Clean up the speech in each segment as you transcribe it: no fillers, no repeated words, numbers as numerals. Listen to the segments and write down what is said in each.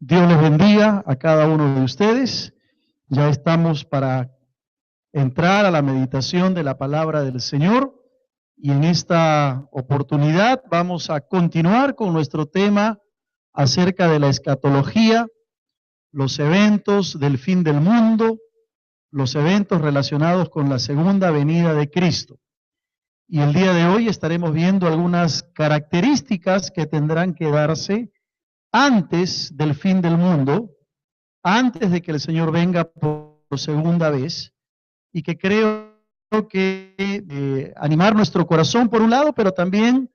Dios les bendiga a cada uno de ustedes. Ya estamos para entrar a la meditación de la palabra del Señor y en esta oportunidad vamos a continuar con nuestro tema acerca de la escatología, los eventos del fin del mundo, los eventos relacionados con la segunda venida de Cristo. Y el día de hoy estaremos viendo algunas características que tendrán que darse antes del fin del mundo, antes de que el Señor venga por segunda vez, y que creo que animar nuestro corazón por un lado, pero también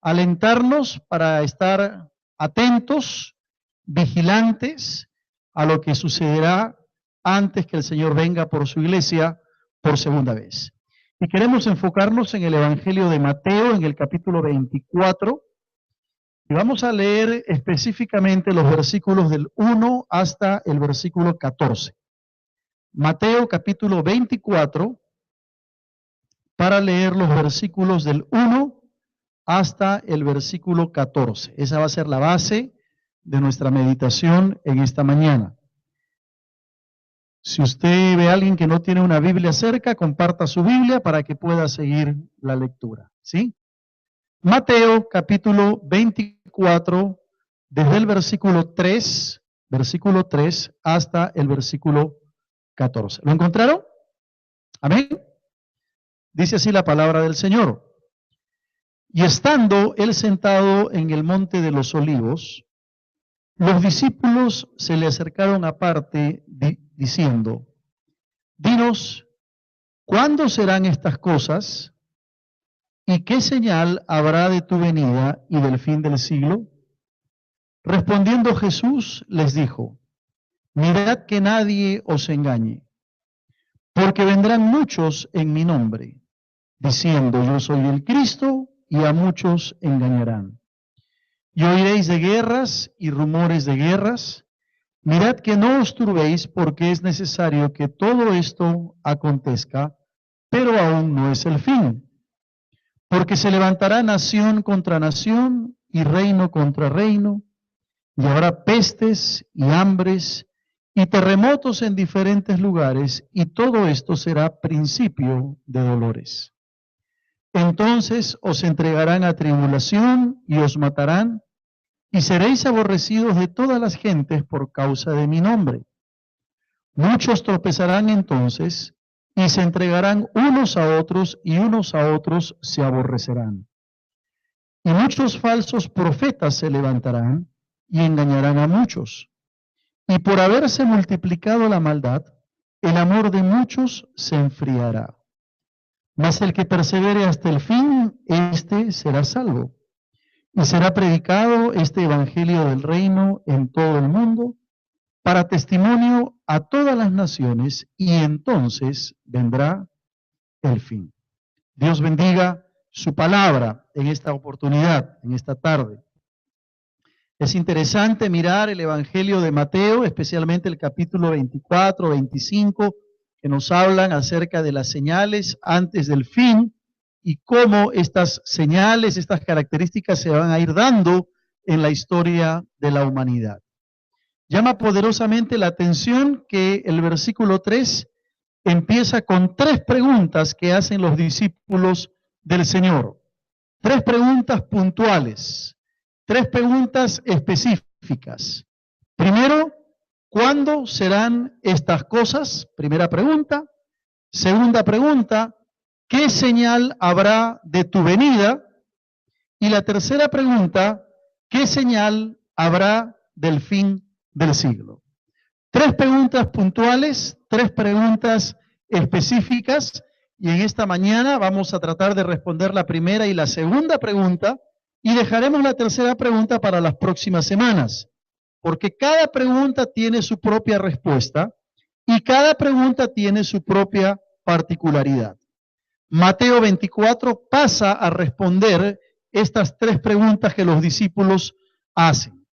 alentarnos para estar atentos, vigilantes a lo que sucederá antes que el Señor venga por su iglesia por segunda vez. Y queremos enfocarnos en el Evangelio de Mateo, en el capítulo 24, y vamos a leer específicamente los versículos del 1 hasta el versículo 14. Mateo capítulo 24, para leer los versículos del 1 hasta el versículo 14. Esa va a ser la base de nuestra meditación en esta mañana. Si usted ve a alguien que no tiene una Biblia cerca, comparta su Biblia para que pueda seguir la lectura, ¿sí? Mateo capítulo 24, desde el versículo 3 hasta el versículo 14. ¿Lo encontraron? Amén. Dice así la palabra del Señor. Y estando él sentado en el monte de los olivos, los discípulos se le acercaron aparte diciendo, dinos, ¿cuándo serán estas cosas? ¿Y qué señal habrá de tu venida y del fin del siglo? Respondiendo Jesús les dijo, mirad que nadie os engañe, porque vendrán muchos en mi nombre, diciendo yo soy el Cristo, y a muchos engañarán. Y oiréis de guerras y rumores de guerras. Mirad que no os turbéis, porque es necesario que todo esto acontezca, pero aún no es el fin. Porque se levantará nación contra nación y reino contra reino, y habrá pestes y hambres y terremotos en diferentes lugares, y todo esto será principio de dolores. Entonces os entregarán a tribulación y os matarán, y seréis aborrecidos de todas las gentes por causa de mi nombre. Muchos tropezarán entonces, y se entregarán unos a otros, y unos a otros se aborrecerán. Y muchos falsos profetas se levantarán, y engañarán a muchos. Y por haberse multiplicado la maldad, el amor de muchos se enfriará. Mas el que persevere hasta el fin, éste será salvo. Y será predicado este evangelio del reino en todo el mundo, para testimonio a todas las naciones, y entonces vendrá el fin. Dios bendiga su palabra en esta oportunidad, en esta tarde. Es interesante mirar el Evangelio de Mateo, especialmente el capítulo 24, 25, que nos hablan acerca de las señales antes del fin y cómo estas señales, estas características se van a ir dando en la historia de la humanidad. Llama poderosamente la atención que el versículo 3 empieza con 3 preguntas que hacen los discípulos del Señor. 3 preguntas puntuales, 3 preguntas específicas. Primero, ¿cuándo serán estas cosas? Primera pregunta. Segunda pregunta, ¿qué señal habrá de tu venida? Y la tercera pregunta, ¿qué señal habrá del fin del siglo? 3 preguntas puntuales, 3 preguntas específicas, y en esta mañana vamos a tratar de responder la primera y la segunda pregunta, y dejaremos la tercera pregunta para las próximas semanas, porque cada pregunta tiene su propia respuesta, y cada pregunta tiene su propia particularidad. Mateo 24 pasa a responder estas 3 preguntas que los discípulos hacen.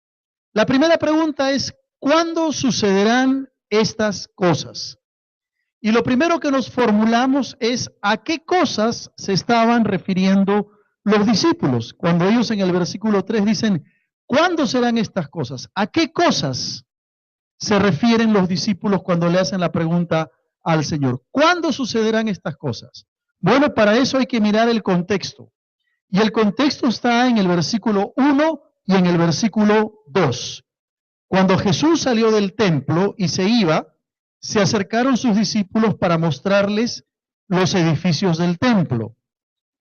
La primera pregunta es, ¿cuándo sucederán estas cosas? Y lo primero que nos formulamos es, ¿a qué cosas se estaban refiriendo los discípulos? Cuando ellos en el versículo 3 dicen, ¿Cuándo serán estas cosas? ¿A qué cosas se refieren los discípulos cuando le hacen la pregunta al Señor? ¿Cuándo sucederán estas cosas? Bueno, para eso hay que mirar el contexto. Y el contexto está en el versículo 1 y en el versículo 2. Cuando Jesús salió del templo y se iba, se acercaron sus discípulos para mostrarles los edificios del templo.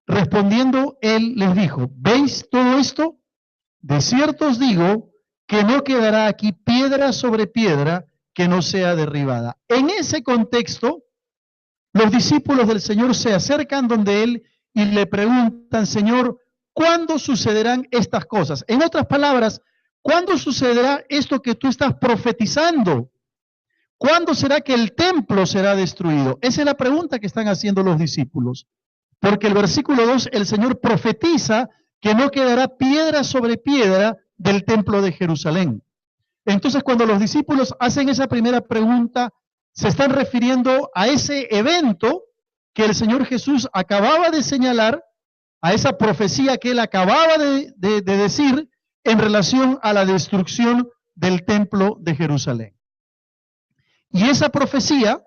Respondiendo, él les dijo: ¿veis todo esto? De cierto os digo que no quedará aquí piedra sobre piedra que no sea derribada. En ese contexto, los discípulos del Señor se acercan donde él y le preguntan: Señor, ¿cuándo sucederán estas cosas? En otras palabras, ¿cuándo sucederá esto que tú estás profetizando? ¿Cuándo será que el templo será destruido? Esa es la pregunta que están haciendo los discípulos. Porque el versículo 2, el Señor profetiza que no quedará piedra sobre piedra del templo de Jerusalén. Entonces, cuando los discípulos hacen esa primera pregunta, se están refiriendo a ese evento que el Señor Jesús acababa de señalar, a esa profecía que él acababa de decir en relación a la destrucción del templo de Jerusalén. Y esa profecía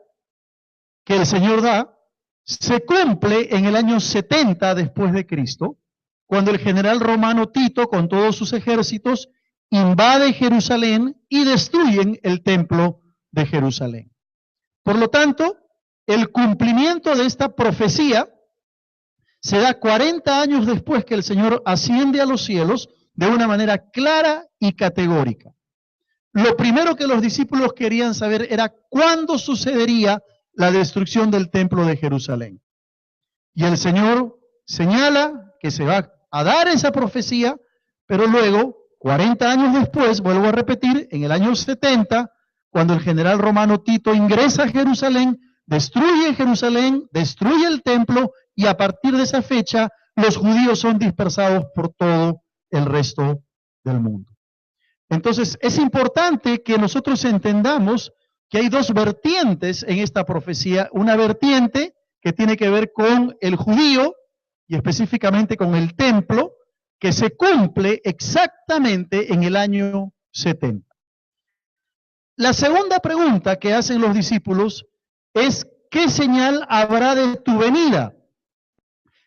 que el Señor da se cumple en el año 70 después de Cristo, cuando el general romano Tito, con todos sus ejércitos, invade Jerusalén y destruyen el templo de Jerusalén. Por lo tanto, el cumplimiento de esta profecía se da 40 años después que el Señor asciende a los cielos de una manera clara y categórica. Lo primero que los discípulos querían saber era cuándo sucedería la destrucción del templo de Jerusalén. Y el Señor señala que se va a dar esa profecía, pero luego, 40 años después, vuelvo a repetir, en el año 70, cuando el general romano Tito ingresa a Jerusalén, destruye Jerusalén, destruye el templo, y a partir de esa fecha, los judíos son dispersados por todo el resto del mundo. Entonces, es importante que nosotros entendamos que hay dos vertientes en esta profecía. Una vertiente que tiene que ver con el judío y específicamente con el templo, que se cumple exactamente en el año 70. La segunda pregunta que hacen los discípulos es: ¿qué señal habrá de tu venida?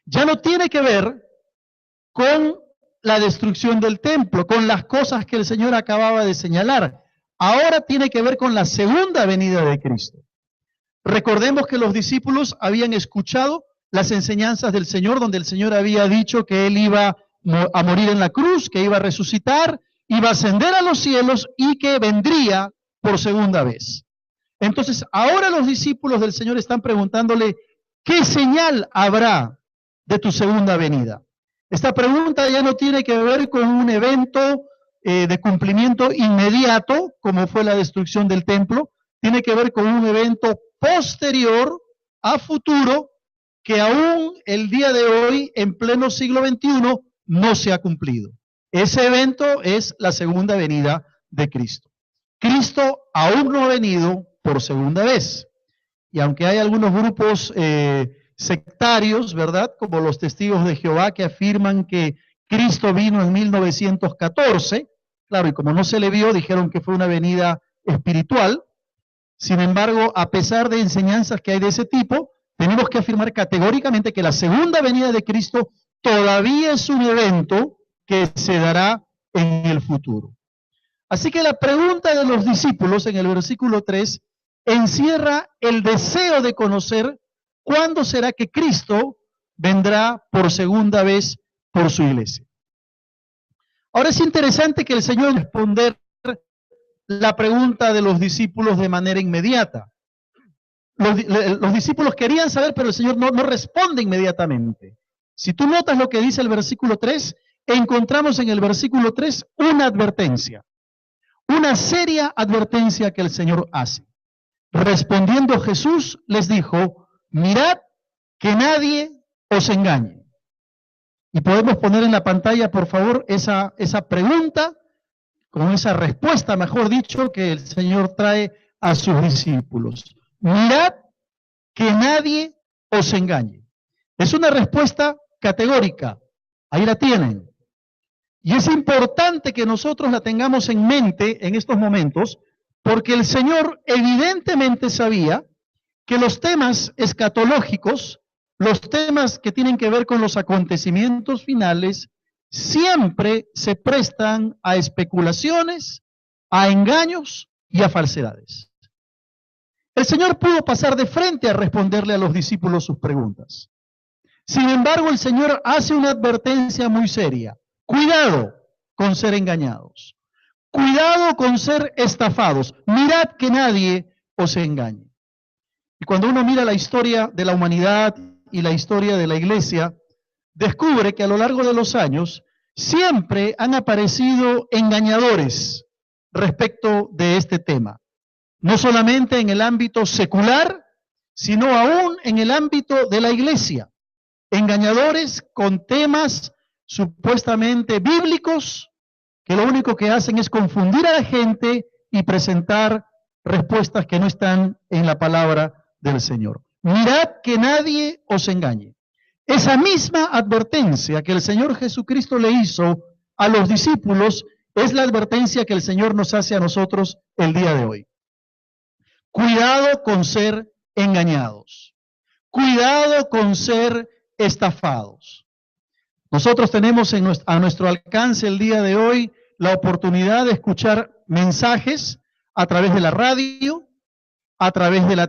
Ya no tiene que ver con la destrucción del templo, con las cosas que el Señor acababa de señalar. Ahora tiene que ver con la segunda venida de Cristo. Recordemos que los discípulos habían escuchado las enseñanzas del Señor, donde el Señor había dicho que Él iba a morir en la cruz, que iba a resucitar, iba a ascender a los cielos y que vendría por segunda vez. Entonces, ahora los discípulos del Señor están preguntándole: ¿qué señal habrá de tu segunda venida? Esta pregunta ya no tiene que ver con un evento de cumplimiento inmediato, como fue la destrucción del templo, tiene que ver con un evento posterior, a futuro, que aún el día de hoy, en pleno siglo XXI, no se ha cumplido. Ese evento es la segunda venida de Cristo. Cristo aún no ha venido por segunda vez. Y aunque hay algunos grupos sectarios, ¿verdad?, como los testigos de Jehová, que afirman que Cristo vino en 1914, claro, y como no se le vio, dijeron que fue una venida espiritual. Sin embargo, a pesar de enseñanzas que hay de ese tipo, tenemos que afirmar categóricamente que la segunda venida de Cristo todavía es un evento que se dará en el futuro. Así que la pregunta de los discípulos en el versículo 3 encierra el deseo de conocer cuándo será que Cristo vendrá por segunda vez por su iglesia. Ahora es interesante que el Señor responder la pregunta de los discípulos de manera inmediata. Los discípulos querían saber, pero el Señor no responde inmediatamente. Si tú notas lo que dice el versículo 3, encontramos en el versículo 3 una advertencia, una seria advertencia que el Señor hace. Respondiendo Jesús les dijo: mirad que nadie os engañe. Y podemos poner en la pantalla, por favor, esa pregunta, con esa respuesta, mejor dicho, que el Señor trae a sus discípulos. Mirad que nadie os engañe. Es una respuesta categórica. Ahí la tienen. Y es importante que nosotros la tengamos en mente en estos momentos, porque el Señor evidentemente sabía que los temas escatológicos, los temas que tienen que ver con los acontecimientos finales, siempre se prestan a especulaciones, a engaños y a falsedades. El Señor pudo pasar de frente a responderle a los discípulos sus preguntas. Sin embargo, el Señor hace una advertencia muy seria. Cuidado con ser engañados. Cuidado con ser estafados. Mirad que nadie os engañe. Y cuando uno mira la historia de la humanidad y la historia de la iglesia, descubre que a lo largo de los años siempre han aparecido engañadores respecto de este tema. No solamente en el ámbito secular, sino aún en el ámbito de la iglesia. Engañadores con temas supuestamente bíblicos, que lo único que hacen es confundir a la gente y presentar respuestas que no están en la palabra del Señor. Mirad que nadie os engañe. Esa misma advertencia que el Señor Jesucristo le hizo a los discípulos es la advertencia que el Señor nos hace a nosotros el día de hoy. Cuidado con ser engañados. Cuidado con ser estafados. Nosotros tenemos a nuestro alcance el día de hoy la oportunidad de escuchar mensajes a través de la radio, a través de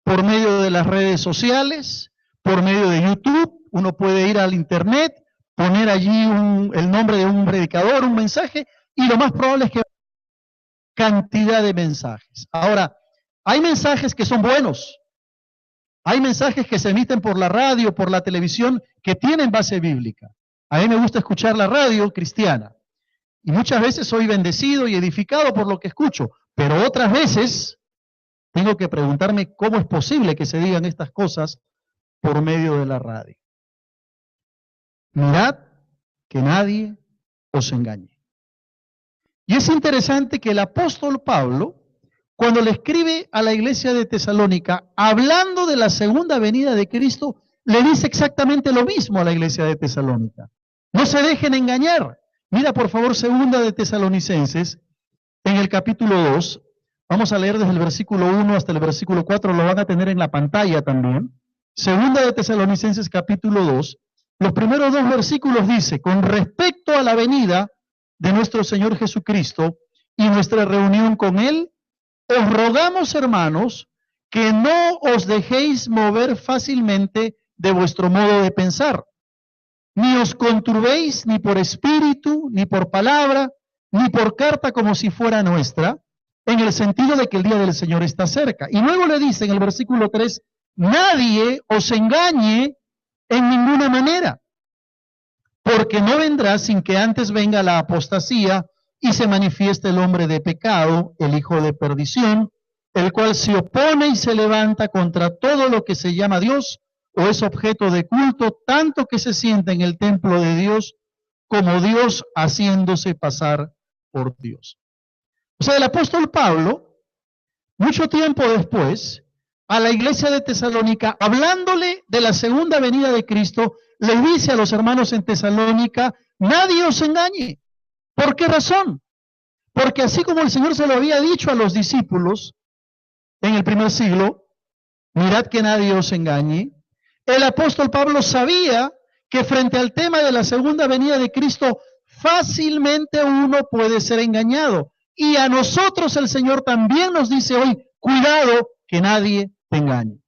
por medio de las redes sociales, por medio de YouTube. Uno puede ir al internet, poner allí el nombre de un predicador, un mensaje, y lo más probable es que cantidad de mensajes. Ahora, hay mensajes que son buenos. Hay mensajes que se emiten por la radio, por la televisión, que tienen base bíblica. A mí me gusta escuchar la radio cristiana. Y muchas veces soy bendecido y edificado por lo que escucho. Pero otras veces tengo que preguntarme cómo es posible que se digan estas cosas por medio de la radio. Mirad que nadie os engañe. Y es interesante que el apóstol Pablo, cuando le escribe a la iglesia de Tesalónica, hablando de la segunda venida de Cristo, le dice exactamente lo mismo a la iglesia de Tesalónica. No se dejen engañar. Mira, por favor, segunda de Tesalonicenses, en el capítulo 2, vamos a leer desde el versículo 1 hasta el versículo 4, lo van a tener en la pantalla también. Segunda de Tesalonicenses, capítulo 2, los primeros dos versículos dice, con respecto a la venida de nuestro Señor Jesucristo y nuestra reunión con Él, os rogamos, hermanos, que no os dejéis mover fácilmente de vuestro modo de pensar, ni os conturbéis ni por espíritu, ni por palabra, ni por carta como si fuera nuestra, en el sentido de que el día del Señor está cerca. Y luego le dice en el versículo 3, nadie os engañe en ninguna manera, porque no vendrá sin que antes venga la apostasía y se manifieste el hombre de pecado, el hijo de perdición, el cual se opone y se levanta contra todo lo que se llama Dios o es objeto de culto, tanto que se sienta en el templo de Dios como Dios haciéndose pasar por Dios. O sea, el apóstol Pablo, mucho tiempo después, a la iglesia de Tesalónica, hablándole de la segunda venida de Cristo, le dice a los hermanos en Tesalónica, nadie os engañe. ¿Por qué razón? Porque así como el Señor se lo había dicho a los discípulos en el primer siglo, mirad que nadie os engañe, el apóstol Pablo sabía que frente al tema de la segunda venida de Cristo, fácilmente uno puede ser engañado. Y a nosotros el Señor también nos dice hoy, cuidado que nadie te engañe.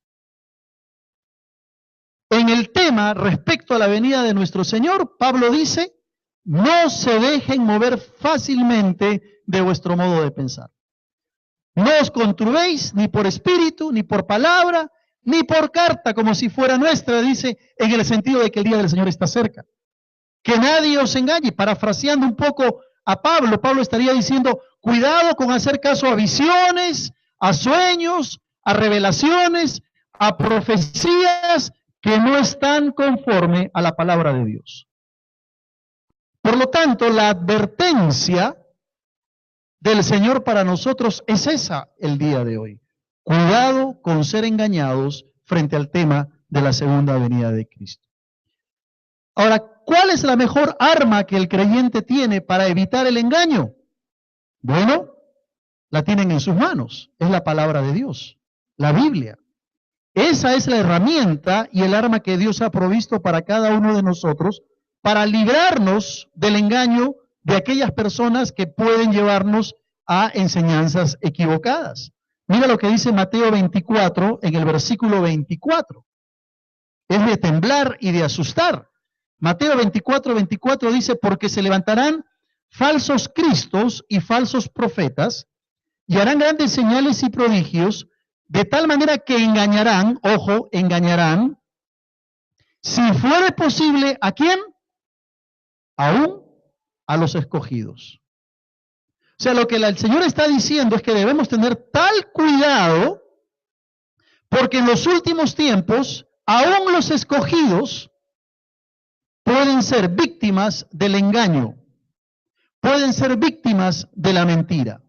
En el tema respecto a la venida de nuestro Señor, Pablo dice, no se dejen mover fácilmente de vuestro modo de pensar. No os conturbéis ni por espíritu, ni por palabra, ni por carta, como si fuera nuestra, dice, en el sentido de que el día del Señor está cerca. Que nadie os engañe. Parafraseando un poco a Pablo, Pablo estaría diciendo, cuidado con hacer caso a visiones, a sueños, a revelaciones, a profecías que no están conforme a la palabra de Dios. Por lo tanto, la advertencia del Señor para nosotros es esa el día de hoy. Cuidado con ser engañados frente al tema de la segunda venida de Cristo. Ahora, ¿cuál es la mejor arma que el creyente tiene para evitar el engaño? Bueno, la tienen en sus manos. Es la palabra de Dios, la Biblia. Esa es la herramienta y el arma que Dios ha provisto para cada uno de nosotros para librarnos del engaño de aquellas personas que pueden llevarnos a enseñanzas equivocadas. Mira lo que dice Mateo 24 en el versículo 24. Es de temblar y de asustar. Mateo 24, 24 dice, porque se levantarán falsos cristos y falsos profetas y harán grandes señales y prodigios, de tal manera que engañarán, ojo, engañarán, si fuere posible, ¿a quién? Aún a los escogidos. O sea, lo que el Señor está diciendo es que debemos tener tal cuidado, porque en los últimos tiempos, aún los escogidos pueden ser víctimas del engaño, pueden ser víctimas de la mentira.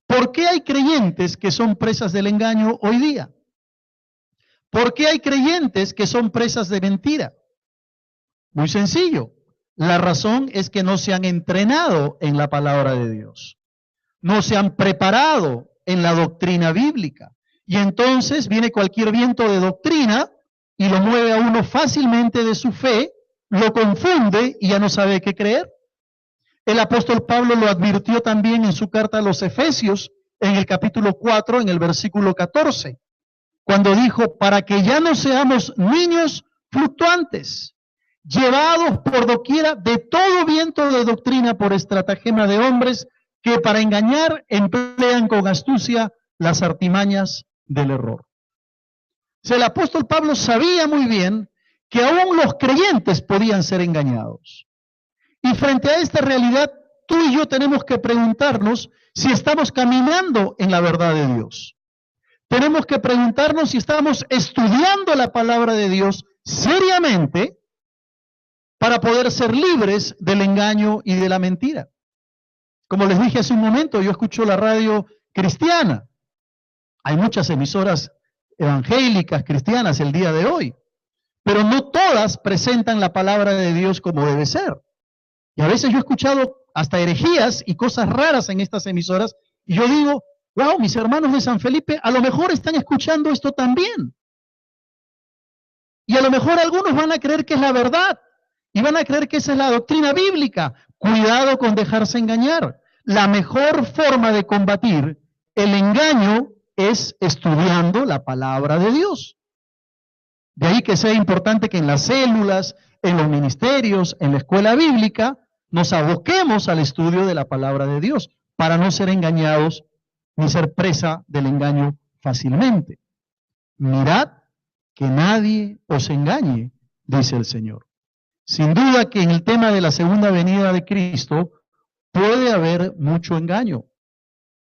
¿Por qué hay creyentes que son presas del engaño hoy día? ¿Por qué hay creyentes que son presas de mentira? Muy sencillo. La razón es que no se han entrenado en la palabra de Dios. No se han preparado en la doctrina bíblica. Y entonces viene cualquier viento de doctrina y lo mueve a uno fácilmente de su fe, lo confunde y ya no sabe qué creer. El apóstol Pablo lo advirtió también en su carta a los Efesios, en el capítulo 4, en el versículo 14, cuando dijo, para que ya no seamos niños fluctuantes, llevados por doquiera de todo viento de doctrina por estratagema de hombres que para engañar emplean con astucia las artimañas del error. O sea, el apóstol Pablo sabía muy bien que aún los creyentes podían ser engañados. Y frente a esta realidad, tú y yo tenemos que preguntarnos si estamos caminando en la verdad de Dios. Tenemos que preguntarnos si estamos estudiando la palabra de Dios seriamente para poder ser libres del engaño y de la mentira. Como les dije hace un momento, yo escucho la radio cristiana. Hay muchas emisoras evangélicas, cristianas el día de hoy, pero no todas presentan la palabra de Dios como debe ser. Y a veces yo he escuchado hasta herejías y cosas raras en estas emisoras, y yo digo, wow, mis hermanos de San Felipe a lo mejor están escuchando esto también. Y a lo mejor algunos van a creer que es la verdad, y van a creer que esa es la doctrina bíblica. Cuidado con dejarse engañar. La mejor forma de combatir el engaño es estudiando la palabra de Dios. De ahí que sea importante que en las células, en los ministerios, en la escuela bíblica, nos aboquemos al estudio de la palabra de Dios para no ser engañados ni ser presa del engaño fácilmente. Mirad que nadie os engañe, dice el Señor. Sin duda que en el tema de la segunda venida de Cristo puede haber mucho engaño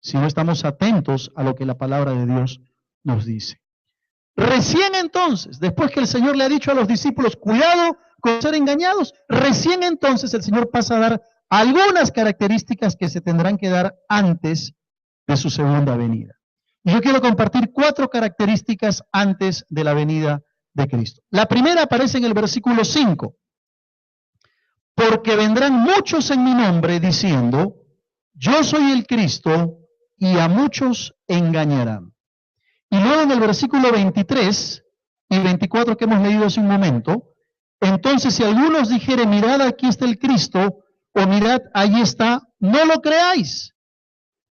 si no estamos atentos a lo que la palabra de Dios nos dice. Recién entonces, después que el Señor le ha dicho a los discípulos, cuidado con ser engañados, recién entonces el Señor pasa a dar algunas características que se tendrán que dar antes de su segunda venida. Y yo quiero compartir 4 características antes de la venida de Cristo. La primera aparece en el versículo 5. Porque vendrán muchos en mi nombre diciendo, yo soy el Cristo, y a muchos engañarán. Y luego en el versículo 23 y 24 que hemos leído hace un momento, entonces si algunos dijeren, mirad aquí está el Cristo, o mirad allí está, no lo creáis,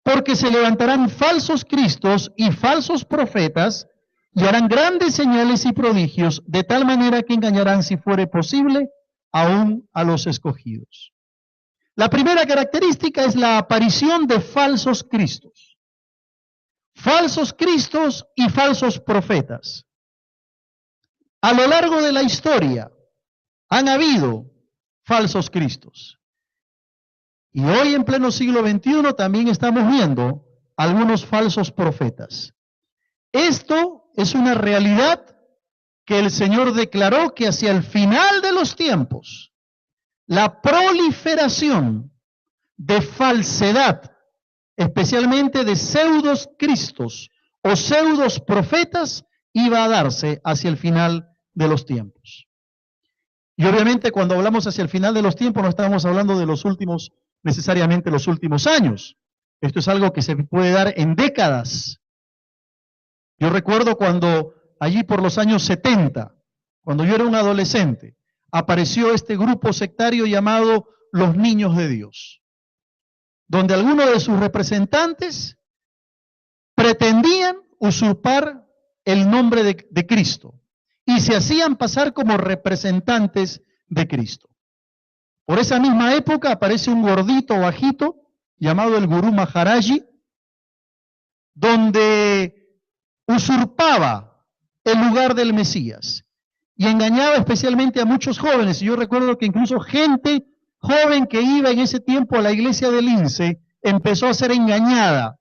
porque se levantarán falsos cristos y falsos profetas, y harán grandes señales y prodigios, de tal manera que engañarán, si fuere posible, aún a los escogidos. La primera característica es la aparición de falsos cristos. Falsos cristos y falsos profetas. A lo largo de la historia han habido falsos cristos. Y hoy en pleno siglo XXI también estamos viendo algunos falsos profetas. Esto es una realidad que el Señor declaró que hacia el final de los tiempos, la proliferación de falsedad, especialmente de pseudos cristos o pseudos profetas, iba a darse hacia el final de los tiempos. Y obviamente cuando hablamos hacia el final de los tiempos no estamos hablando de los últimos, necesariamente los últimos años. Esto es algo que se puede dar en décadas. Yo recuerdo cuando allí por los años 70, cuando yo era un adolescente, apareció este grupo sectario llamado los Niños de Dios, donde algunos de sus representantes pretendían usurpar el nombre de Cristo y se hacían pasar como representantes de Cristo. Por esa misma época aparece un gordito bajito llamado el Gurú Maharaji, donde usurpaba el lugar del Mesías y engañaba especialmente a muchos jóvenes. Y yo recuerdo que incluso gente joven que iba en ese tiempo a la iglesia del Lince empezó a ser engañada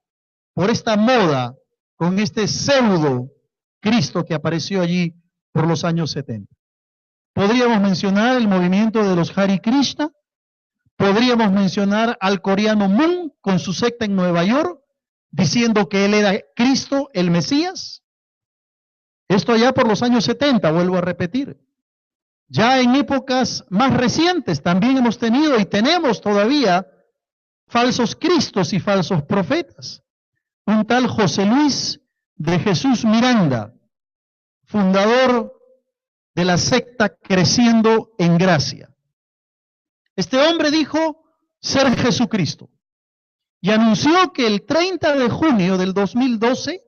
por esta moda con este pseudo Cristo que apareció allí por los años 70. Podríamos mencionar el movimiento de los Hare Krishna, podríamos mencionar al coreano Moon con su secta en Nueva York, diciendo que él era Cristo, el Mesías. Esto allá por los años 70, vuelvo a repetir. Ya en épocas más recientes también hemos tenido y tenemos todavía falsos cristos y falsos profetas. Un tal José Luis de Jesús Miranda, fundador de la secta Creciendo en Gracia. Este hombre dijo ser Jesucristo y anunció que el 30 de junio del 2012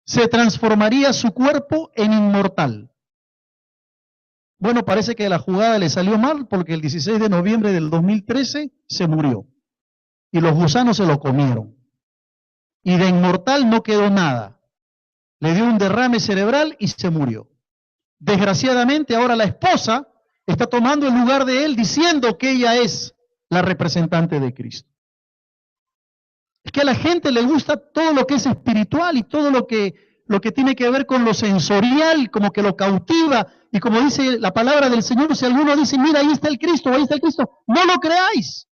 se transformaría su cuerpo en inmortal. Bueno, parece que la jugada le salió mal porque el 16 de noviembre del 2013 se murió y los gusanos se lo comieron. Y de inmortal no quedó nada. Le dio un derrame cerebral y se murió. Desgraciadamente ahora la esposa está tomando el lugar de él diciendo que ella es la representante de Cristo. Es que a la gente le gusta todo lo que es espiritual y todo lo que tiene que ver con lo sensorial, como que lo cautiva. Y como dice la palabra del Señor, si alguno dice, mira, ahí está el Cristo, no lo creáis.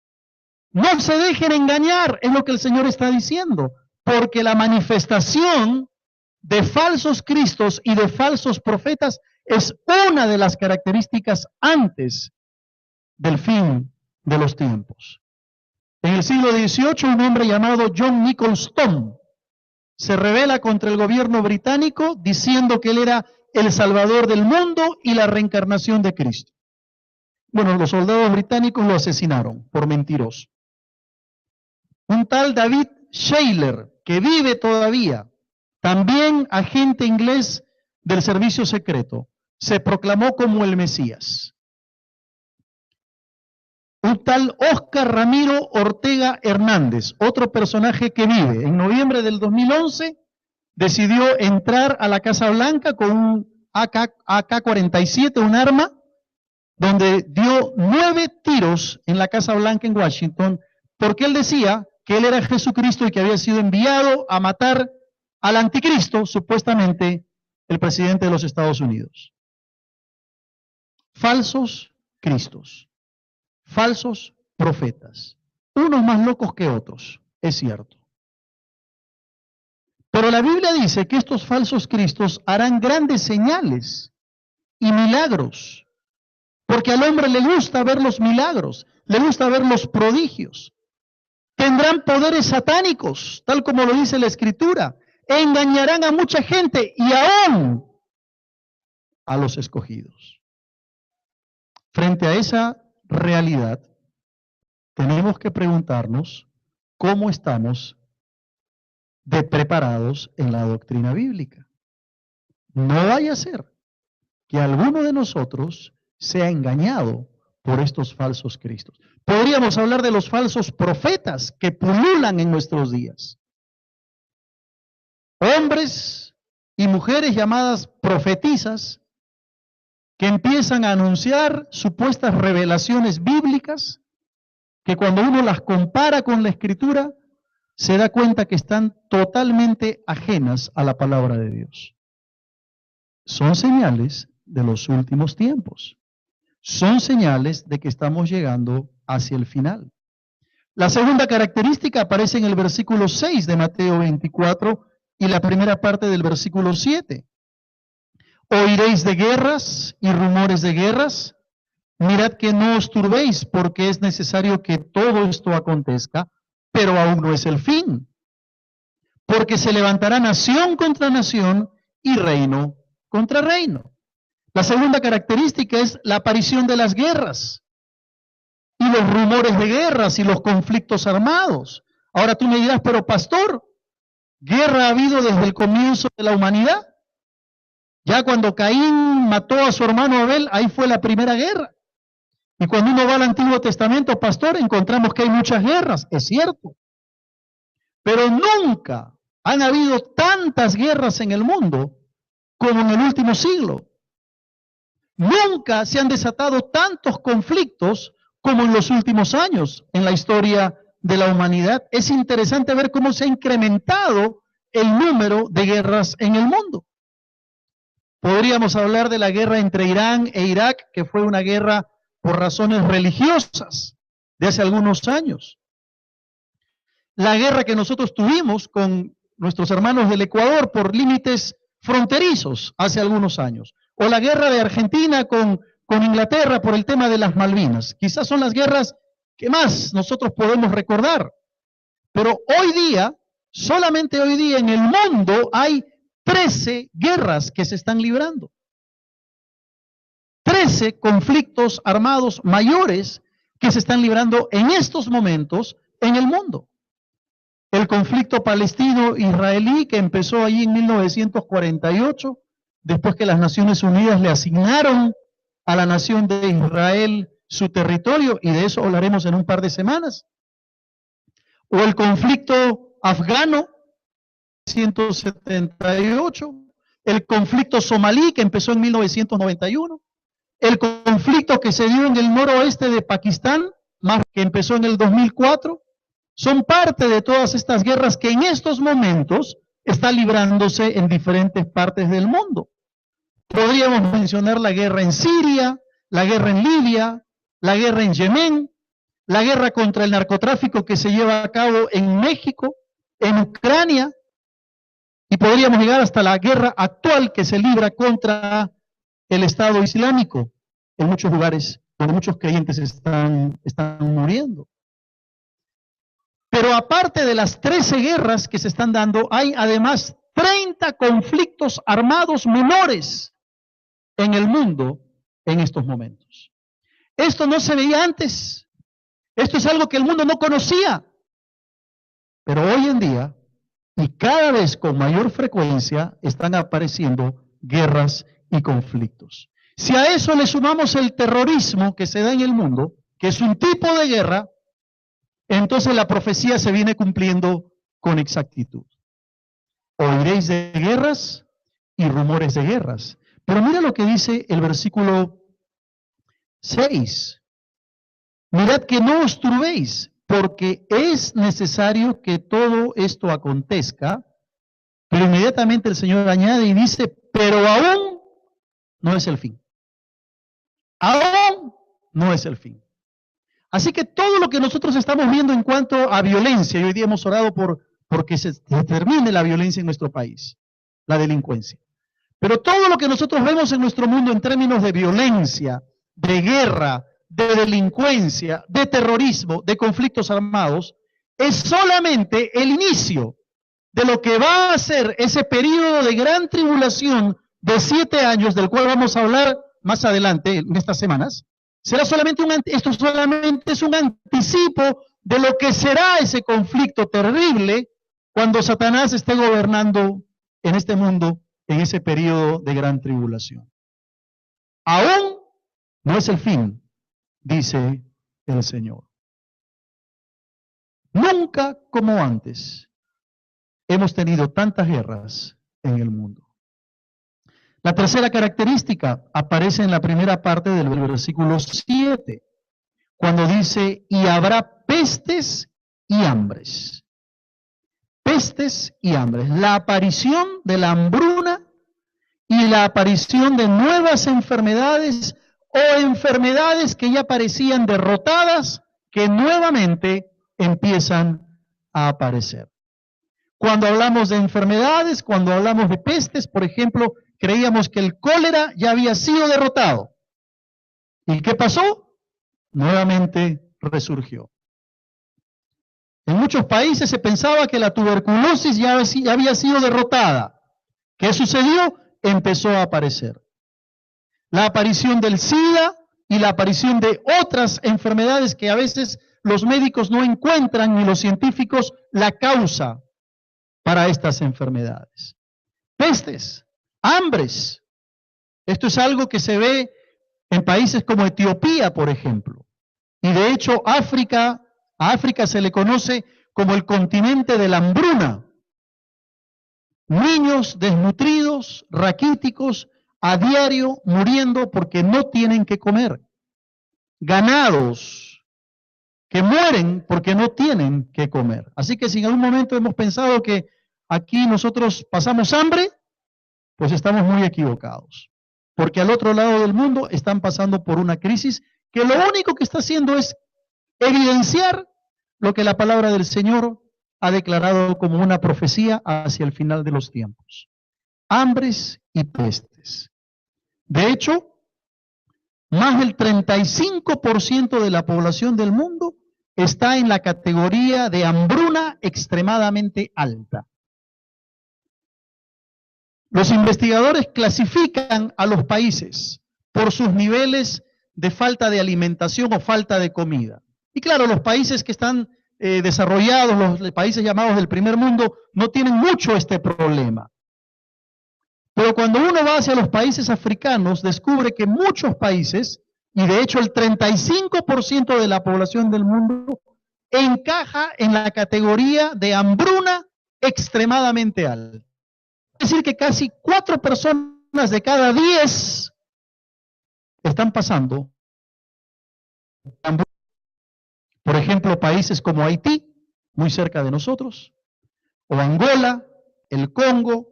No se dejen engañar, es lo que el Señor está diciendo. Porque la manifestación de falsos cristos y de falsos profetas es una de las características antes del fin de los tiempos. En el siglo XVIII, un hombre llamado John Nicholson se rebela contra el gobierno británico diciendo que él era el salvador del mundo y la reencarnación de Cristo. Bueno, los soldados británicos lo asesinaron por mentiroso. Un tal David Shayler, que vive todavía, también agente inglés del servicio secreto, se proclamó como el Mesías. Un tal Oscar Ramiro Ortega Hernández, otro personaje que vive, en noviembre del 2011 decidió entrar a la Casa Blanca con un AK-47, un arma, donde dio 9 tiros en la Casa Blanca en Washington, porque él decía que él era Jesucristo y que había sido enviado a matar al anticristo, supuestamente el presidente de los Estados Unidos. Falsos cristos, falsos profetas, unos más locos que otros, es cierto. Pero la Biblia dice que estos falsos cristos harán grandes señales y milagros, porque al hombre le gusta ver los milagros, le gusta ver los prodigios. Tendrán poderes satánicos, tal como lo dice la Escritura, engañarán a mucha gente y aún a los escogidos. Frente a esa realidad, tenemos que preguntarnos cómo estamos de preparados en la doctrina bíblica. No vaya a ser que alguno de nosotros sea engañado por estos falsos cristos. Podríamos hablar de los falsos profetas que pululan en nuestros días. Hombres y mujeres llamadas profetisas que empiezan a anunciar supuestas revelaciones bíblicas que cuando uno las compara con la Escritura se da cuenta que están totalmente ajenas a la palabra de Dios. Son señales de los últimos tiempos. Son señales de que estamos llegando hacia el final. La segunda característica aparece en el versículo 6 de Mateo 24 y la primera parte del versículo 7. Oiréis de guerras y rumores de guerras, Mirad que no os turbéis, porque es necesario que todo esto acontezca, pero aún no es el fin. Porque se levantará nación contra nación y reino contra reino. La segunda característica es la aparición de las guerras y los rumores de guerras y los conflictos armados. Ahora tú me dirás, pero pastor, ¿guerra ha habido desde el comienzo de la humanidad? Ya cuando Caín mató a su hermano Abel, ahí fue la primera guerra. Y cuando uno va al Antiguo Testamento, pastor, encontramos que hay muchas guerras, es cierto. Pero nunca han habido tantas guerras en el mundo como en el último siglo. Nunca se han desatado tantos conflictos como en los últimos años en la historia de la humanidad. Es interesante ver cómo se ha incrementado el número de guerras en el mundo. Podríamos hablar de la guerra entre Irán e Irak, que fue una guerra por razones religiosas de hace algunos años. La guerra que nosotros tuvimos con nuestros hermanos del Ecuador por límites fronterizos hace algunos años. O la guerra de Argentina con Inglaterra por el tema de las Malvinas. Quizás son las guerras que más nosotros podemos recordar. Pero hoy día, solamente hoy día en el mundo hay 13 guerras que se están librando. 13 conflictos armados mayores que se están librando en estos momentos en el mundo. El conflicto palestino-israelí que empezó allí en 1948, después que las Naciones Unidas le asignaron a la nación de Israel su territorio, y de eso hablaremos en un par de semanas. O el conflicto afgano, 1978, el conflicto somalí que empezó en 1991, el conflicto que se dio en el noroeste de Pakistán, más que empezó en el 2004, son parte de todas estas guerras que en estos momentos están librándose en diferentes partes del mundo. Podríamos mencionar la guerra en Siria, la guerra en Libia, la guerra en Yemen, la guerra contra el narcotráfico que se lleva a cabo en México, en Ucrania, y podríamos llegar hasta la guerra actual que se libra contra el Estado Islámico en muchos lugares donde muchos creyentes están muriendo. Pero aparte de las 13 guerras que se están dando, hay además 30 conflictos armados menores en el mundo en estos momentos. Esto no se veía antes. Esto es algo que el mundo no conocía. Pero hoy en día, y cada vez con mayor frecuencia, están apareciendo guerras y conflictos. Si a eso le sumamos el terrorismo que se da en el mundo, que es un tipo de guerra, entonces la profecía se viene cumpliendo con exactitud. Oiréis de guerras y rumores de guerras. Pero mira lo que dice el versículo 6. Mirad que no os turbéis, porque es necesario que todo esto acontezca. Pero inmediatamente el Señor añade y dice, pero aún no es el fin. Aún no es el fin. Así que todo lo que nosotros estamos viendo en cuanto a violencia, y hoy día hemos orado porque se termine la violencia en nuestro país, la delincuencia. Pero todo lo que nosotros vemos en nuestro mundo en términos de violencia, de guerra, de delincuencia, de terrorismo, de conflictos armados, es solamente el inicio de lo que va a ser ese periodo de gran tribulación de 7 años, del cual vamos a hablar más adelante en estas semanas. Será solamente esto solamente es un anticipo de lo que será ese conflicto terrible cuando Satanás esté gobernando en este mundo en ese periodo de gran tribulación. Aún no es el fin, dice el Señor. Nunca como antes hemos tenido tantas guerras en el mundo. La tercera característica aparece en la primera parte del versículo 7, cuando dice, y habrá pestes y hambres. Pestes y hambres. La aparición de la hambruna y la aparición de nuevas enfermedades o enfermedades que ya parecían derrotadas, que nuevamente empiezan a aparecer. Cuando hablamos de enfermedades, cuando hablamos de pestes, por ejemplo, creíamos que el cólera ya había sido derrotado. ¿Y qué pasó? Nuevamente resurgió. En muchos países se pensaba que la tuberculosis ya había sido derrotada. ¿Qué sucedió? Empezó a aparecer. La aparición del SIDA y la aparición de otras enfermedades que a veces los médicos no encuentran ni los científicos la causa para estas enfermedades. Pestes, hambres. Esto es algo que se ve en países como Etiopía, por ejemplo. Y de hecho, a África se le conoce como el continente de la hambruna. Niños desnutridos, raquíticos, a diario muriendo porque no tienen que comer. Ganados que mueren porque no tienen que comer. Así que si en algún momento hemos pensado que aquí nosotros pasamos hambre, pues estamos muy equivocados. Porque al otro lado del mundo están pasando por una crisis que lo único que está haciendo es evidenciar lo que la palabra del Señor ha declarado como una profecía hacia el final de los tiempos. Hambres y pestes. De hecho, más del 35% de la población del mundo está en la categoría de hambruna extremadamente alta. Los investigadores clasifican a los países por sus niveles de falta de alimentación o falta de comida. Y claro, los países que están desarrollados, los países llamados del primer mundo, no tienen mucho este problema. Pero cuando uno va hacia los países africanos, descubre que muchos países, y de hecho el 35% de la población del mundo, encaja en la categoría de hambruna extremadamente alta. Es decir, que casi 4 personas de cada 10 están pasando hambruna. Por ejemplo, países como Haití, muy cerca de nosotros, o Angola, el Congo,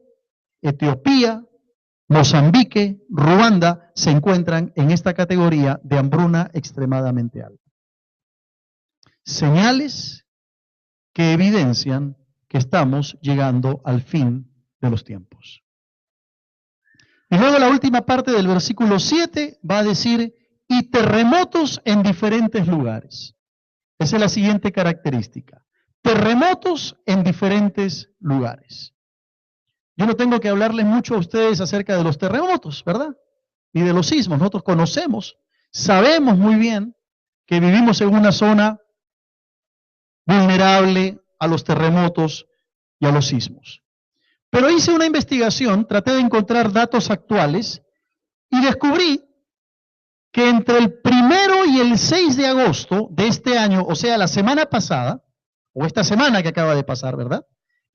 Etiopía, Mozambique, Ruanda, se encuentran en esta categoría de hambruna extremadamente alta. Señales que evidencian que estamos llegando al fin de los tiempos. Y luego la última parte del versículo 7 va a decir, y terremotos en diferentes lugares. Esa es la siguiente característica. Terremotos en diferentes lugares. Yo no tengo que hablarles mucho a ustedes acerca de los terremotos, ¿verdad? Y de los sismos. Nosotros conocemos, sabemos muy bien que vivimos en una zona vulnerable a los terremotos y a los sismos. Pero hice una investigación, traté de encontrar datos actuales y descubrí que entre el 1 y el 6 de agosto de este año, o sea, la semana pasada, o esta semana que acaba de pasar, ¿verdad?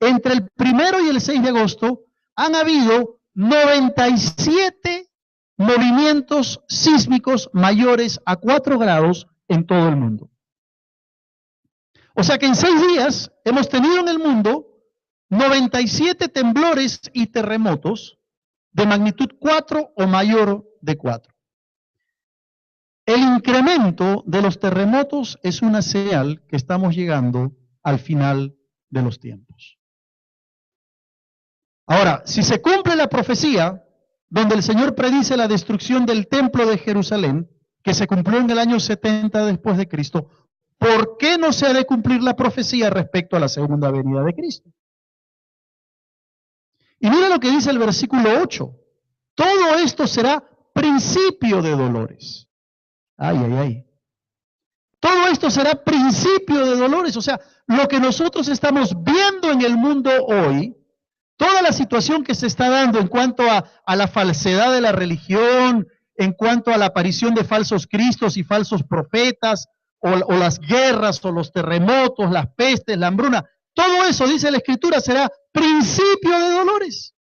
Entre el 1 y el 6 de agosto han habido 97 movimientos sísmicos mayores a 4 grados en todo el mundo. O sea que en 6 días hemos tenido en el mundo 97 temblores y terremotos de magnitud 4 o mayor de 4. El incremento de los terremotos es una señal que estamos llegando al final de los tiempos. Ahora, si se cumple la profecía, donde el Señor predice la destrucción del templo de Jerusalén, que se cumplió en el año 70 después de Cristo, ¿por qué no se ha de cumplir la profecía respecto a la segunda venida de Cristo? Y mira lo que dice el versículo 8. Todo esto será principio de dolores. Ay, ay, ay. Todo esto será principio de dolores. O sea, lo que nosotros estamos viendo en el mundo hoy, toda la situación que se está dando en cuanto a la falsedad de la religión, en cuanto a la aparición de falsos cristos y falsos profetas, o las guerras, o los terremotos, las pestes, la hambruna, todo eso, dice la Escritura, será principio de dolores.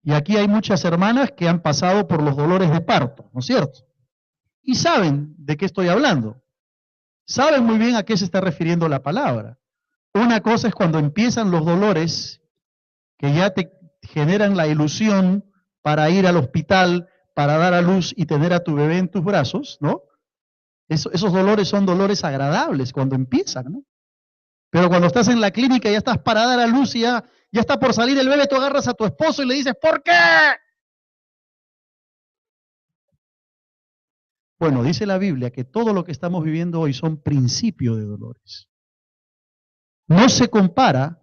Y aquí hay muchas hermanas que han pasado por los dolores de parto, ¿no es cierto? Y saben de qué estoy hablando. Saben muy bien a qué se está refiriendo la palabra. Una cosa es cuando empiezan los dolores que ya te generan la ilusión para ir al hospital, para dar a luz y tener a tu bebé en tus brazos, ¿no? Esos dolores son dolores agradables cuando empiezan, ¿no? Pero cuando estás en la clínica y ya estás para dar a luz y ya está por salir el bebé, tú agarras a tu esposo y le dices, ¿por qué? Bueno, dice la Biblia que todo lo que estamos viviendo hoy son principios de dolores. No se compara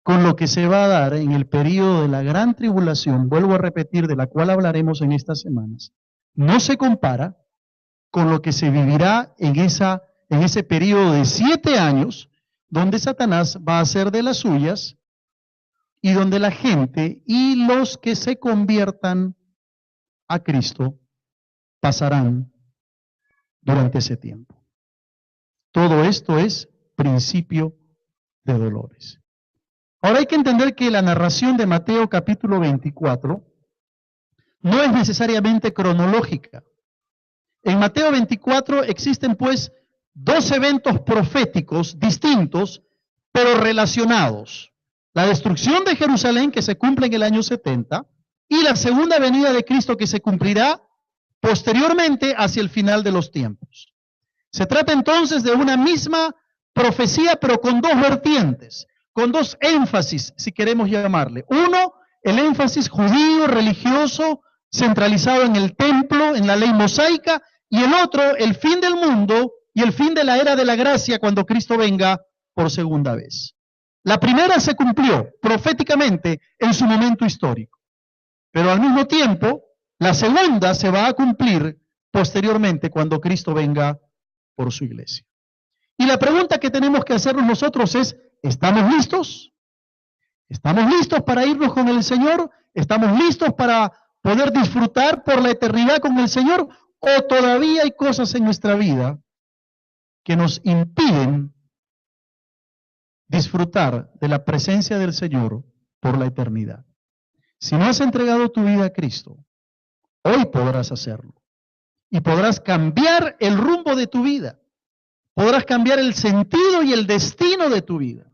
con lo que se va a dar en el periodo de la gran tribulación, vuelvo a repetir, de la cual hablaremos en estas semanas. No se compara con lo que se vivirá en ese periodo de 7 años, donde Satanás va a hacer de las suyas y donde la gente y los que se conviertan a Cristo pasarán durante ese tiempo. Todo esto es principio de dolores. Ahora hay que entender que la narración de Mateo capítulo 24 no es necesariamente cronológica. En Mateo 24 existen pues 2 eventos proféticos distintos, pero relacionados. La destrucción de Jerusalén, que se cumple en el año 70, y la segunda venida de Cristo, que se cumplirá posteriormente hacia el final de los tiempos. Se trata entonces de una misma profecía, pero con 2 vertientes, con 2 énfasis, si queremos llamarle. Uno, el énfasis judío, religioso, centralizado en el templo, en la ley mosaica, y el otro, el fin del mundo y el fin de la era de la gracia cuando Cristo venga por segunda vez. La primera se cumplió proféticamente en su momento histórico, pero al mismo tiempo, la segunda se va a cumplir posteriormente cuando Cristo venga por su iglesia. Y la pregunta que tenemos que hacernos nosotros es, ¿estamos listos? ¿Estamos listos para irnos con el Señor? ¿Estamos listos para poder disfrutar por la eternidad con el Señor? ¿O todavía hay cosas en nuestra vida que nos impiden disfrutar de la presencia del Señor por la eternidad? Si no has entregado tu vida a Cristo, hoy podrás hacerlo. Y podrás cambiar el rumbo de tu vida. Podrás cambiar el sentido y el destino de tu vida,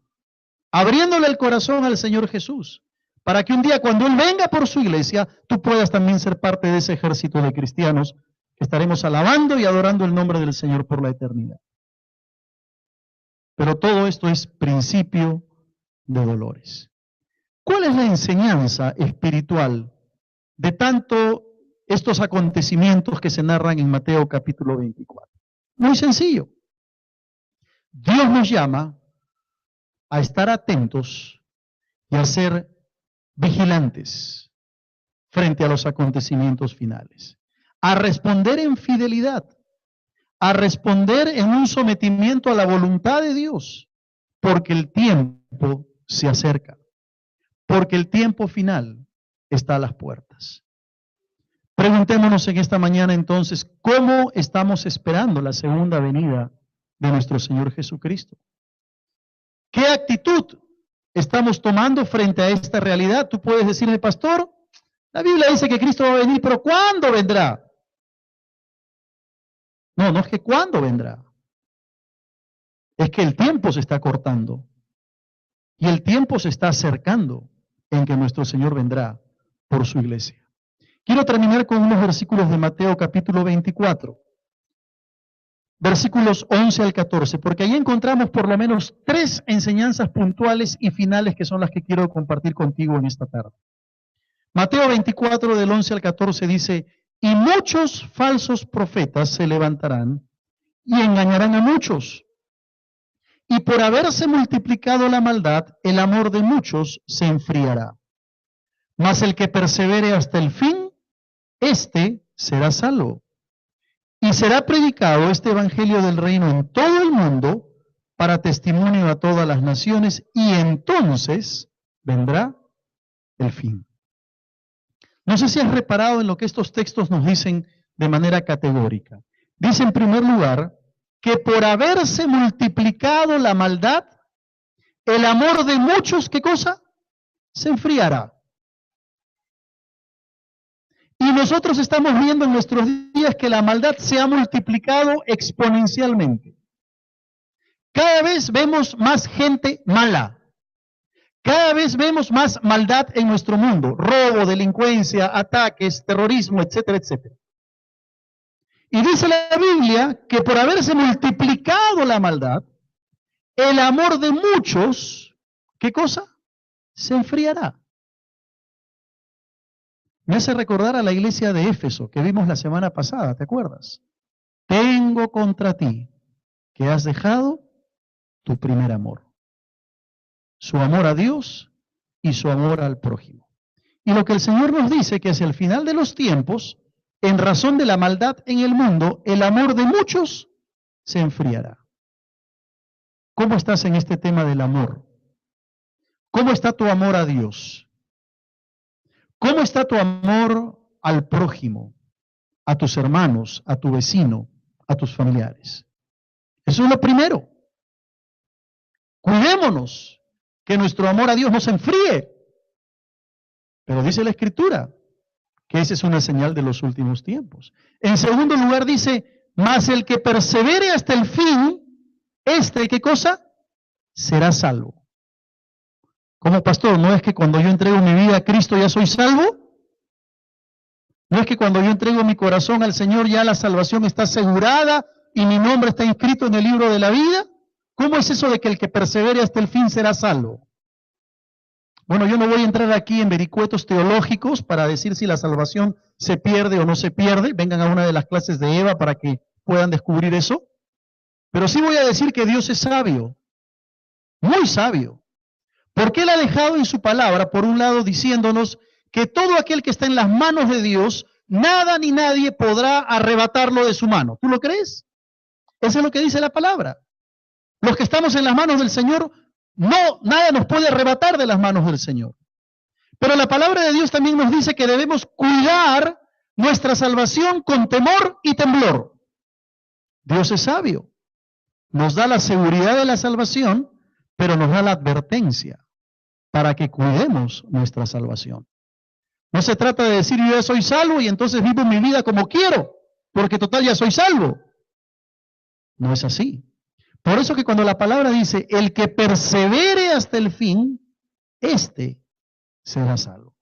abriéndole el corazón al Señor Jesús, para que un día cuando Él venga por su iglesia, tú puedas también ser parte de ese ejército de cristianos que estaremos alabando y adorando el nombre del Señor por la eternidad. Pero todo esto es principio de dolores. ¿Cuál es la enseñanza espiritual de tanto estos acontecimientos que se narran en Mateo capítulo 24? Muy sencillo. Dios nos llama a estar atentos y a ser vigilantes frente a los acontecimientos finales, a responder en fidelidad, a responder en un sometimiento a la voluntad de Dios, porque el tiempo se acerca, porque el tiempo final está a las puertas. Preguntémonos en esta mañana entonces, ¿cómo estamos esperando la segunda venida de nuestro Señor Jesucristo? ¿Qué actitud estamos tomando frente a esta realidad? Tú puedes decirme, pastor, la Biblia dice que Cristo va a venir, pero ¿cuándo vendrá? No, no es que cuándo vendrá. Es que el tiempo se está cortando y el tiempo se está acercando en que nuestro Señor vendrá por su iglesia. Quiero terminar con unos versículos de Mateo capítulo 24, versículos 11 al 14, porque ahí encontramos por lo menos 3 enseñanzas puntuales y finales que son las que quiero compartir contigo en esta tarde. Mateo 24 del 11 al 14 dice, y muchos falsos profetas se levantarán y engañarán a muchos. Y por haberse multiplicado la maldad, el amor de muchos se enfriará. Mas el que persevere hasta el fin, éste será salvo. Y será predicado este evangelio del reino en todo el mundo para testimonio a todas las naciones, y entonces vendrá el fin. No sé si has reparado en lo que estos textos nos dicen de manera categórica. Dice en primer lugar que por haberse multiplicado la maldad, el amor de muchos, ¿qué cosa? Se enfriará. Y nosotros estamos viendo en nuestros días que la maldad se ha multiplicado exponencialmente. Cada vez vemos más gente mala. Cada vez vemos más maldad en nuestro mundo. Robo, delincuencia, ataques, terrorismo, etcétera, etcétera. Y dice la Biblia que por haberse multiplicado la maldad, el amor de muchos, ¿qué cosa? Se enfriará. Me hace recordar a la iglesia de Éfeso que vimos la semana pasada, ¿te acuerdas? tengo contra ti que has dejado tu primer amor. Su amor a Dios y su amor al prójimo. Y lo que el Señor nos dice que hacia el final de los tiempos, en razón de la maldad en el mundo, el amor de muchos se enfriará. ¿Cómo estás en este tema del amor? ¿Cómo está tu amor a Dios? ¿Cómo está tu amor al prójimo, a tus hermanos, a tu vecino, a tus familiares? Eso es lo primero. Cuidémonos que nuestro amor a Dios no se enfríe. Pero dice la Escritura que esa es una señal de los últimos tiempos. En segundo lugar dice, mas el que persevere hasta el fin, ¿qué cosa? Será salvo. Como pastor, ¿no es que cuando yo entrego mi vida a Cristo ya soy salvo? ¿No es que cuando yo entrego mi corazón al Señor ya la salvación está asegurada y mi nombre está inscrito en el libro de la vida? ¿Cómo es eso de que el que persevere hasta el fin será salvo? Bueno, yo no voy a entrar aquí en vericuetos teológicos para decir si la salvación se pierde o no se pierde. Vengan a una de las clases de Eva para que puedan descubrir eso. Pero sí voy a decir que Dios es sabio, muy sabio. Porque Él ha dejado en su palabra, por un lado, diciéndonos que todo aquel que está en las manos de Dios, nada ni nadie podrá arrebatarlo de su mano. ¿Tú lo crees? Eso es lo que dice la palabra. Los que estamos en las manos del Señor, no, nada nos puede arrebatar de las manos del Señor. Pero la palabra de Dios también nos dice que debemos cuidar nuestra salvación con temor y temblor. Dios es sabio. Nos da la seguridad de la salvación, pero nos da la advertencia para que cuidemos nuestra salvación. No se trata de decir yo ya soy salvo y entonces vivo mi vida como quiero, porque total ya soy salvo. No es así. Por eso que cuando la palabra dice, el que persevere hasta el fin, éste será salvo.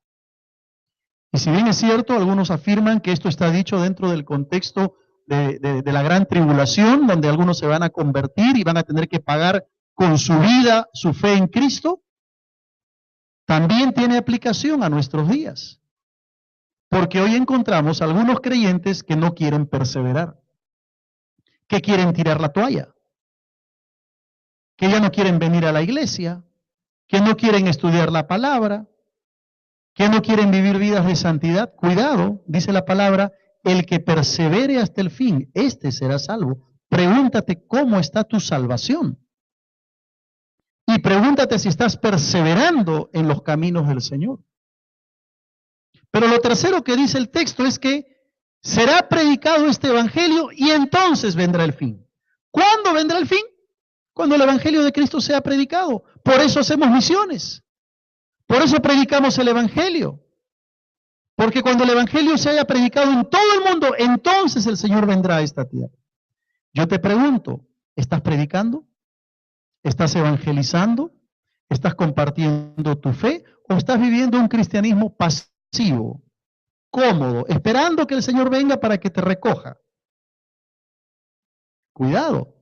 Y si bien es cierto, algunos afirman que esto está dicho dentro del contexto de la gran tribulación, donde algunos se van a convertir y van a tener que pagar con su vida su fe en Cristo, también tiene aplicación a nuestros días. Porque hoy encontramos algunos creyentes que no quieren perseverar, que quieren tirar la toalla, que ya no quieren venir a la iglesia, que no quieren estudiar la palabra, que no quieren vivir vidas de santidad. Cuidado, dice la palabra, el que persevere hasta el fin, éste será salvo. Pregúntate cómo está tu salvación. Y pregúntate si estás perseverando en los caminos del Señor. Pero lo tercero que dice el texto es que será predicado este evangelio y entonces vendrá el fin. ¿Cuándo vendrá el fin? Cuando el evangelio de Cristo sea predicado. Por eso hacemos misiones. Por eso predicamos el evangelio. Porque cuando el evangelio se haya predicado en todo el mundo, entonces el Señor vendrá a esta tierra. Yo te pregunto, ¿estás predicando? ¿Estás evangelizando? ¿Estás compartiendo tu fe? ¿O estás viviendo un cristianismo pasivo, cómodo, esperando que el Señor venga para que te recoja? Cuidado,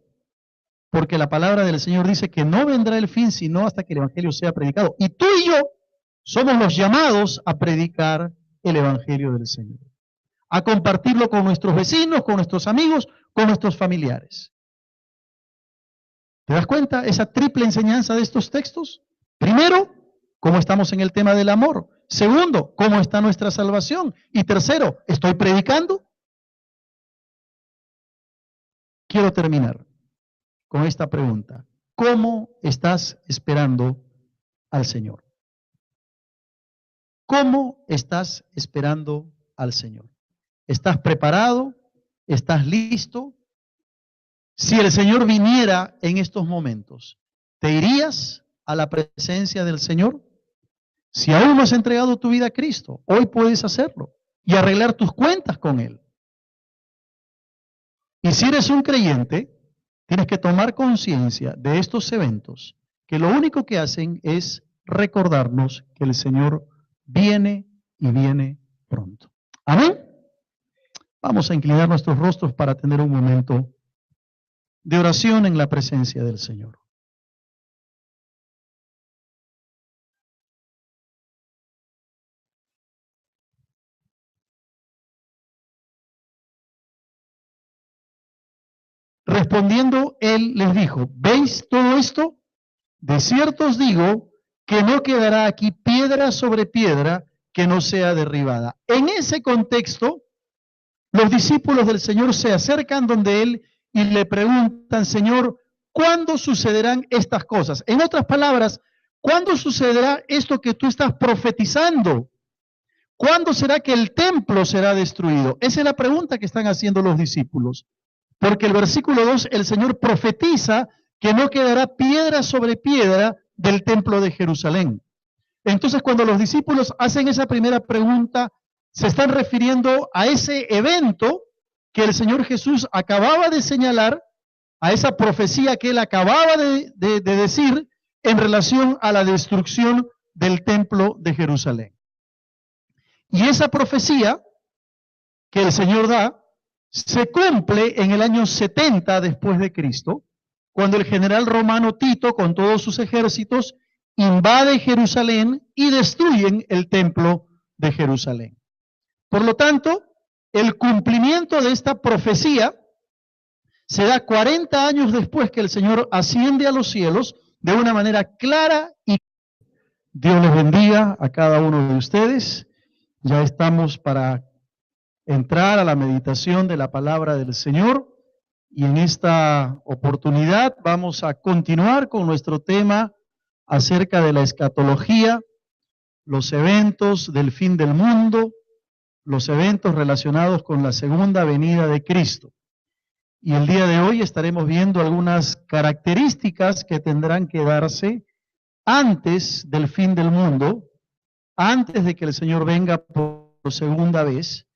porque la palabra del Señor dice que no vendrá el fin sino hasta que el evangelio sea predicado. Y tú y yo somos los llamados a predicar el evangelio del Señor, a compartirlo con nuestros vecinos, con nuestros amigos, con nuestros familiares. ¿Te das cuenta esa triple enseñanza de estos textos? Primero, cómo estamos en el tema del amor. Segundo, cómo está nuestra salvación. Y tercero, ¿estoy predicando? Quiero terminar con esta pregunta. ¿Cómo estás esperando al Señor? ¿Cómo estás esperando al Señor? ¿Estás preparado? ¿Estás listo? Si el Señor viniera en estos momentos, ¿te irías a la presencia del Señor? Si aún no has entregado tu vida a Cristo, hoy puedes hacerlo y arreglar tus cuentas con Él. Y si eres un creyente, tienes que tomar conciencia de estos eventos, que lo único que hacen es recordarnos que el Señor viene y viene pronto. Amén. Vamos a inclinar nuestros rostros para tener un momento de oración en la presencia del Señor. Respondiendo él les dijo, ¿veis todo esto? De cierto os digo que no quedará aquí piedra sobre piedra que no sea derribada. En ese contexto, los discípulos del Señor se acercan donde él y le preguntan, Señor, ¿cuándo sucederán estas cosas? En otras palabras, ¿cuándo sucederá esto que tú estás profetizando? ¿Cuándo será que el templo será destruido? Esa es la pregunta que están haciendo los discípulos. Porque el versículo 2, el Señor profetiza que no quedará piedra sobre piedra del templo de Jerusalén. Entonces, cuando los discípulos hacen esa primera pregunta, se están refiriendo a ese evento que el Señor Jesús acababa de señalar, a esa profecía que él acababa de decir en relación a la destrucción del templo de Jerusalén. Y esa profecía que el Señor da se cumple en el año 70 después de Cristo, cuando el general romano Tito, con todos sus ejércitos, invade Jerusalén y destruyen el templo de Jerusalén. Por lo tanto, el cumplimiento de esta profecía se da 40 años después que el Señor asciende a los cielos de una manera clara y Dios les bendiga a cada uno de ustedes. Ya estamos para entrar a la meditación de la palabra del Señor y en esta oportunidad vamos a continuar con nuestro tema acerca de la escatología, los eventos del fin del mundo, los eventos relacionados con la segunda venida de Cristo. Y el día de hoy estaremos viendo algunas características que tendrán que darse antes del fin del mundo, antes de que el Señor venga por segunda vez,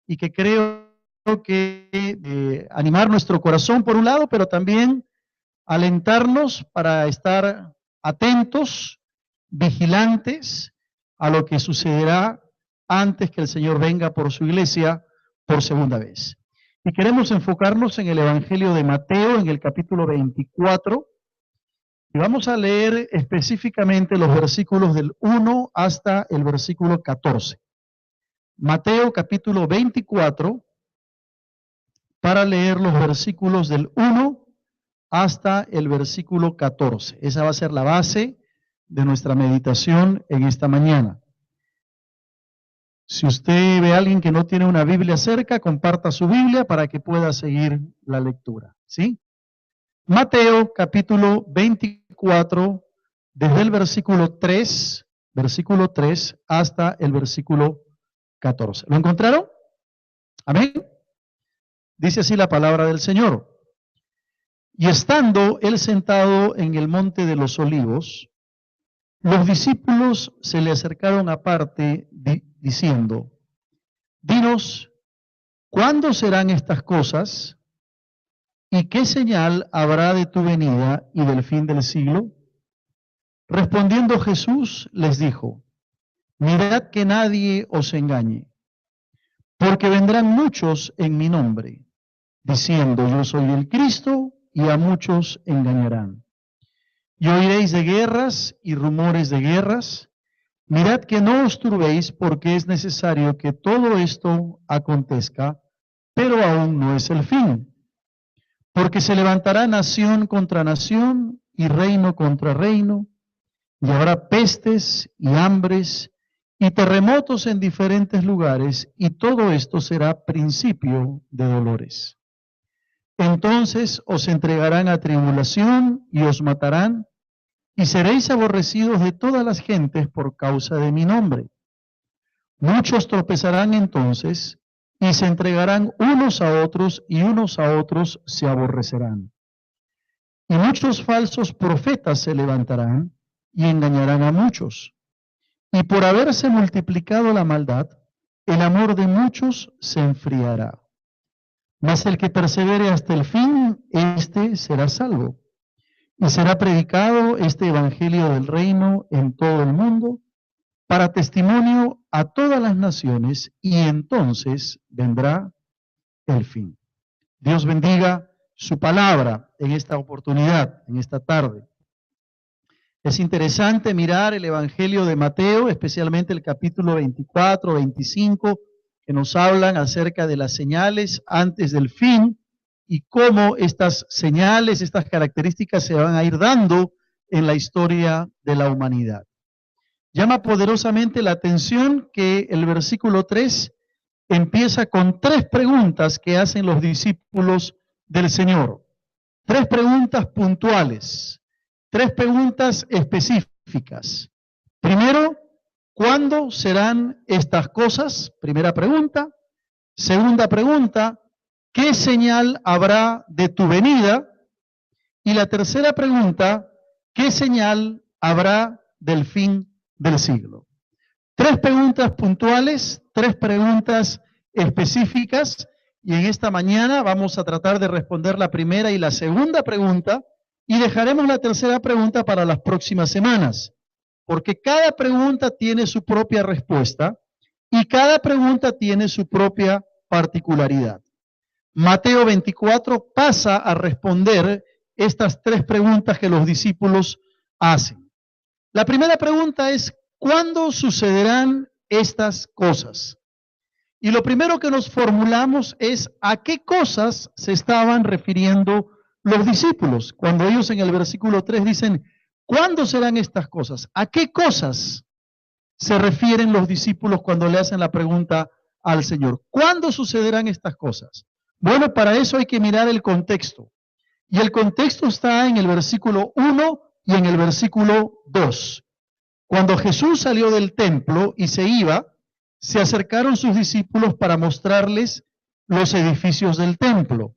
y que creo que animar nuestro corazón por un lado, pero también alentarnos para estar atentos, vigilantes a lo que sucederá antes que el Señor venga por su iglesia por segunda vez. Y queremos enfocarnos en el Evangelio de Mateo, en el capítulo 24, y vamos a leer específicamente los versículos del 1 hasta el versículo 14. Mateo capítulo 24, para leer los versículos del 1 hasta el versículo 14. Esa va a ser la base de nuestra meditación en esta mañana. Si usted ve a alguien que no tiene una Biblia cerca, comparta su Biblia para que pueda seguir la lectura, ¿sí? Mateo capítulo 24, desde el versículo 3 hasta el versículo 14. ¿Lo encontraron? Amén. Dice así la palabra del Señor. Y estando él sentado en el monte de los olivos, los discípulos se le acercaron aparte diciendo, dinos, ¿cuándo serán estas cosas? ¿Y qué señal habrá de tu venida y del fin del siglo? Respondiendo Jesús les dijo, mirad que nadie os engañe, porque vendrán muchos en mi nombre, diciendo yo soy el Cristo, y a muchos engañarán. Y oiréis de guerras y rumores de guerras. Mirad que no os turbéis, porque es necesario que todo esto acontezca, pero aún no es el fin. Porque se levantará nación contra nación y reino contra reino, y habrá pestes y hambres y terremotos en diferentes lugares, y todo esto será principio de dolores. Entonces os entregarán a tribulación y os matarán, y seréis aborrecidos de todas las gentes por causa de mi nombre. Muchos tropezarán entonces, y se entregarán unos a otros, y unos a otros se aborrecerán. Y muchos falsos profetas se levantarán, y engañarán a muchos. Y por haberse multiplicado la maldad, el amor de muchos se enfriará. Mas el que persevere hasta el fin, éste será salvo. Y será predicado este evangelio del reino en todo el mundo, para testimonio a todas las naciones, y entonces vendrá el fin. Dios bendiga su palabra en esta oportunidad, en esta tarde. Es interesante mirar el Evangelio de Mateo, especialmente el capítulo 24, 25, que nos hablan acerca de las señales antes del fin, y cómo estas señales, estas características se van a ir dando en la historia de la humanidad. Llama poderosamente la atención que el versículo 3 empieza con 3 preguntas que hacen los discípulos del Señor. 3 preguntas puntuales, 3 preguntas específicas. Primero, ¿cuándo serán estas cosas? Primera pregunta. Segunda pregunta, ¿qué señal habrá de tu venida? Y la tercera pregunta, ¿qué señal habrá del fin del siglo? 3 preguntas puntuales, 3 preguntas específicas, y en esta mañana vamos a tratar de responder la primera y la segunda pregunta, y dejaremos la tercera pregunta para las próximas semanas, porque cada pregunta tiene su propia respuesta y cada pregunta tiene su propia particularidad. Mateo 24 pasa a responder estas 3 preguntas que los discípulos hacen. La primera pregunta es, ¿cuándo sucederán estas cosas? Y lo primero que nos formulamos es, ¿a qué cosas se estaban refiriendo los discípulos? Cuando ellos en el versículo 3 dicen, ¿cuándo serán estas cosas? ¿A qué cosas se refieren los discípulos cuando le hacen la pregunta al Señor? ¿Cuándo sucederán estas cosas? Bueno, para eso hay que mirar el contexto. Y el contexto está en el versículo 1 y en el versículo 2. Cuando Jesús salió del templo y se iba, se acercaron sus discípulos para mostrarles los edificios del templo.